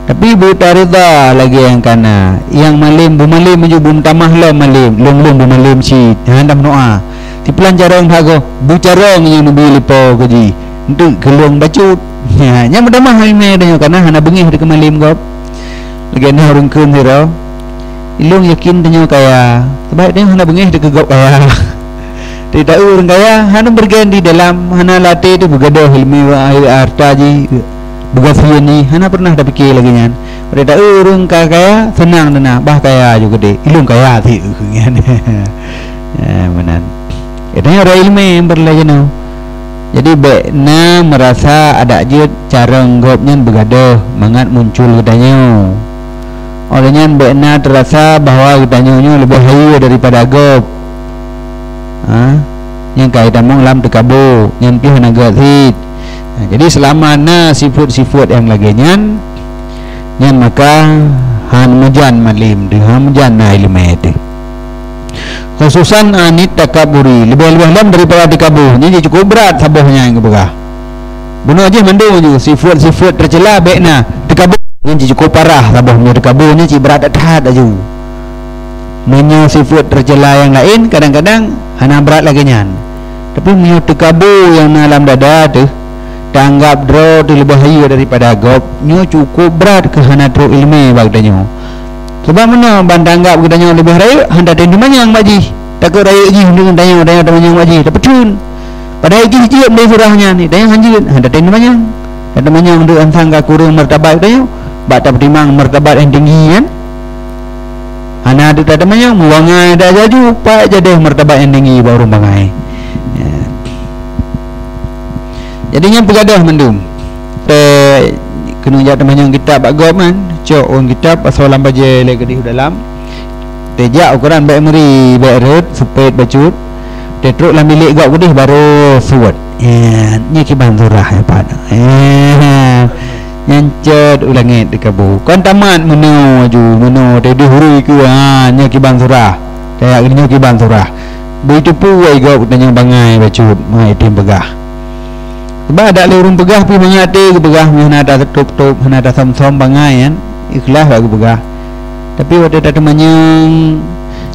[SPEAKER 1] Tapi buta rida lagi yang kana, yang malim bu malim maju bum tamah lo malim lung bu malim si handam noa ti pelan carong hago bu carong yang nabi lipo gaji untuk keluang bacut ya nya mudamah halme danyo kana hana bengih de kemalim gop lagi na urang keun hero ilung yakin danyo kaya sebab dia hana bengih de kegop kaya tidak urang kaya hana berganti dalam hana latih tu begadah ilmi wa harta ji begasian ni hana pernah dah fikir lagi nyan. Pada urung kaya senang dana bah kaya juga deh. Ilung kaya ti nyan. Ya benar. Itu orang ilmu berlayan. Jadi bekna merasa ada je cara ngopnya begadah mangat muncul gedanya. Olehnya bekna terasa bahawa gedanya lebih hayu daripada gop. Yang kaitan mong lam tekabu, yang pi hana gasit. Jadi selama na sifat-sifat yang laginya nyan maka han mujan malim de han mujan na ilmu itu khususan anit takaburi lebih-lebih lam daripada takabur. Jadi cukup berat sabuhnya yang kebegah bunuh aja mandu je sifat-sifat tercela baikna takabur yang cukup parah sabuhnya takaburnya ci berat dah aja menyo sifat tercela yang lain kadang-kadang hana berat laginya. Tapi menyo takabur yang dalam dada tu tanggap draw tu lebih hayu daripada gop nyo cukup berat ke hana tru ilmu bagdanyo. Sebab mana bandanggap bagdanyo lebih hayu handa tendu manyang baji takut rayu ji dengan danyo manyang baji dapat cun padahal ji ji dari surahnya ni danyo hanjit handa tendu manyang untuk antang ka kurung martabat danyo bak tak timang martabat yang tinggi kan hana Nah tu tak temannya muangai dah jaju pak jadi martabat yang tinggi baru bangai. Jadinya pegadah mendum. Kena jat temannya kitab bagom kan. Cok orang kitab pasal lam baje le kedih dalam. Tejak ukuran baik meri baik rut supet bacut. Tetruk lam bilik gak kedih baru suat. Nya kiban surah ya pak. Nyancet ulangit di kabu kon tamat menu tadi huri ku nya kiban surah kayak nya kiban surah begitu puai gak tanya bangai bacut mai tim begah sebab ada le urung begah pi mangati ke begah mana ada tutup mana ada som-som bangai kan ikhlas aku begah tapi waktu ada temannya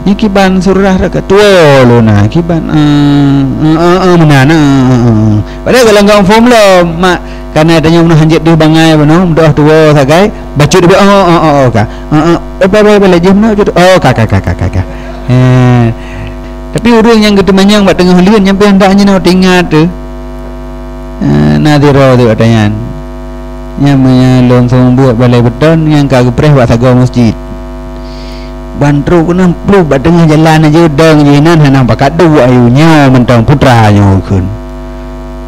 [SPEAKER 1] ni kiban surah dak tua lo nah kiban mana padahal kalau ngam form lo mak karena adanya una hanjit di bangai bano dah tua sagai bacut dia ka apa lagi mana ka tapi urang yang ketemannya buat tengah lian nyampe hendaknya nak tinggal tu nadiro tu katanya nyamanya longsong buat balai beton yang ka gepreh buat saga masjid bantru kena plu buat tengah jalan aja dang jinan hanang pakat dua ayunya mentang putra nyokun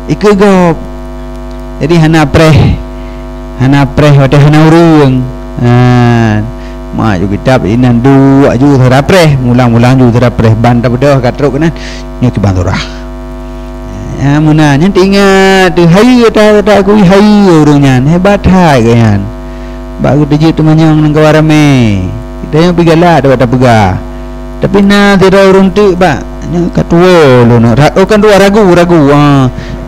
[SPEAKER 1] iku go jadi hana preh wate hana urung mak ju kitab inan dua ju thara preh mulang-mulang ju thara preh ban ta bedah katruk kan nya ki banturah muna nya tingat tu hai ta ku hai urungnya hebat hai kan baru dijit temanyang nang kawarame kita yang pigala ada pegah tapi na tidak urung tu ba nya katua lo no kan dua ragu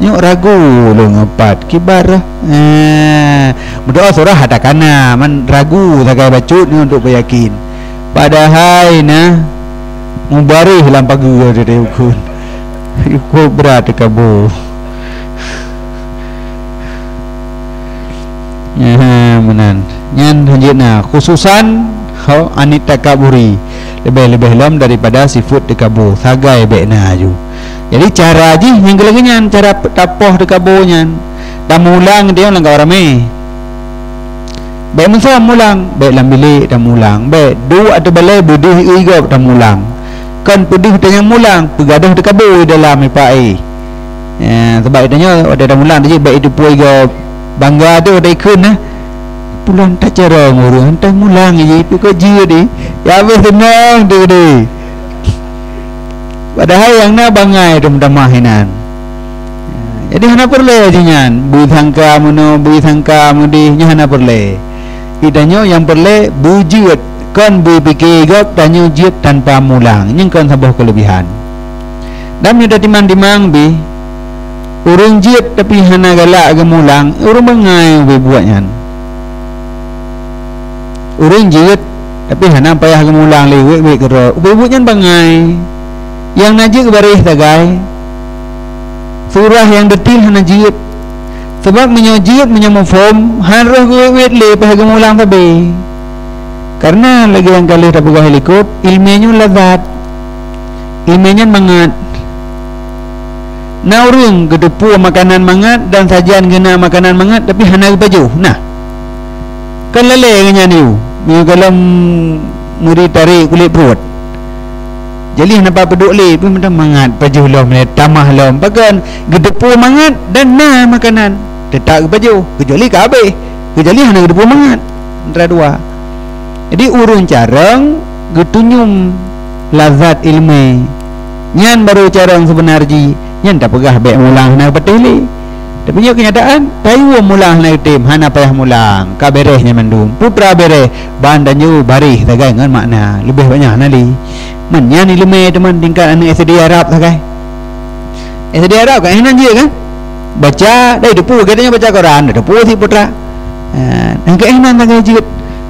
[SPEAKER 1] nyok ragu lo ngapat kibar berdoa surah ada kana man ragu sagai bacut ni untuk beryakin padahal nah mubarih lam pagi dari ukun ikut berat kabu menan nyan hanjina khususan kau anit takaburi lebih-lebih lam daripada sifat dekabu sagai bekna aju. Jadi cara aji yang gelagenyan cara tapoh dekabunya dah mulang dia lang rame. Baik musa mulang, baik lam bilik dah mulang, baik dua atau balai budih igop dah mulang. Kan pedih tanya mulang, pegadah dekabu dalam ipai. Sebab tanya ada dah mulang dia baik itu puai igop bangga tu dah ikun nah. Pulang tak cara ngurus entah mulang je pi kerja dia ya habis senang tu dia padahal yang nak bangai dam-damah hinan jadi hana perle jinyan bui sangka mudi nya hana perle idanya yang perle bujit kan bui pikir gak tanya jit tanpa mulang nyeng kan sebuah kelebihan dan nya timang bi urang jit tapi hana galak ke mulang urang bangai bui buatnya urang jit tapi hana payah kemulang lewek kero ubut-ubutnya bangai yang najik baris tagai surah yang detil hana jit sebab menyojit menyamufom harus wet le payah kemulang tabe karena lagi yang kali tak pegah helikop ilmiahnya lazat ilmiahnya mangat na urang gedepu makanan mangat dan sajian gena makanan mangat tapi hana baju nah kan lele nya niu dalam muri tarik kulit perut jadi nampak peduk le pun macam mangat baju lom tamah lom bagan gedepu mangat dan na makanan tetap baju kecuali ke habis kecuali hana gedepu mangat antara dua jadi urun carang getunyum lazat ilmu nyan baru carang sebenarnya nyan tak pegah baik mulang hana betul tapi nya kenyataan tayu mulang na tim hana payah mulang ka berehnya mendum putra bereh bandanyu barih tagai ngan makna lebih banyak nali man nya ni leme teman tingkat anak SD Arab tagai SD Arab kan enan je kan baca dai depu katanya baca Quran depu si putra nang ke enan tagai je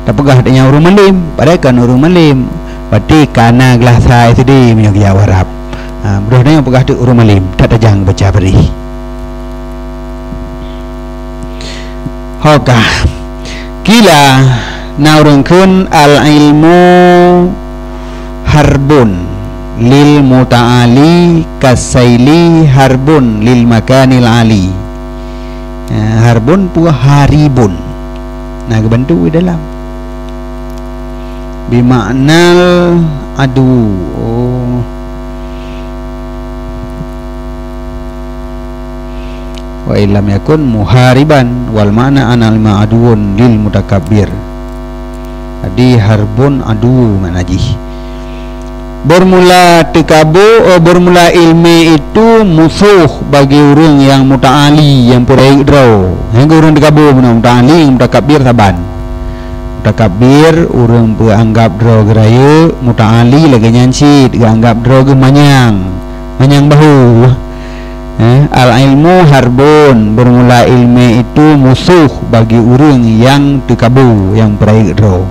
[SPEAKER 1] tak pegah adanya urang malim padahal kan urang malim pati kana gelasa SD punya dia Arab mudah-mudahan pegah tu urang malim tak tajang baca barih Hoka kila naurungkun al ilmu harbun lil muta'ali kasaili harbun lil makanil ali harbun pu haribun nah kebantu di dalam bimaknal adu. Wa illam yakun muhariban wal ma'na anal ma'aduun lil mutakabbir. Jadi harbun adu manaji. Bermula tekabu, bermula ilmi itu musuh bagi orang yang muta'ali, yang pura draw. Yang orang tekabu muta'ali, mutakabbir saban. Mutakabbir orang beranggap draw geraya, muta'ali lagi nyansit, anggap draw ge manyang bahu. Al-ilmu harbun, bermula ilmi itu musuh bagi orang yang tekabu, yang pura draw.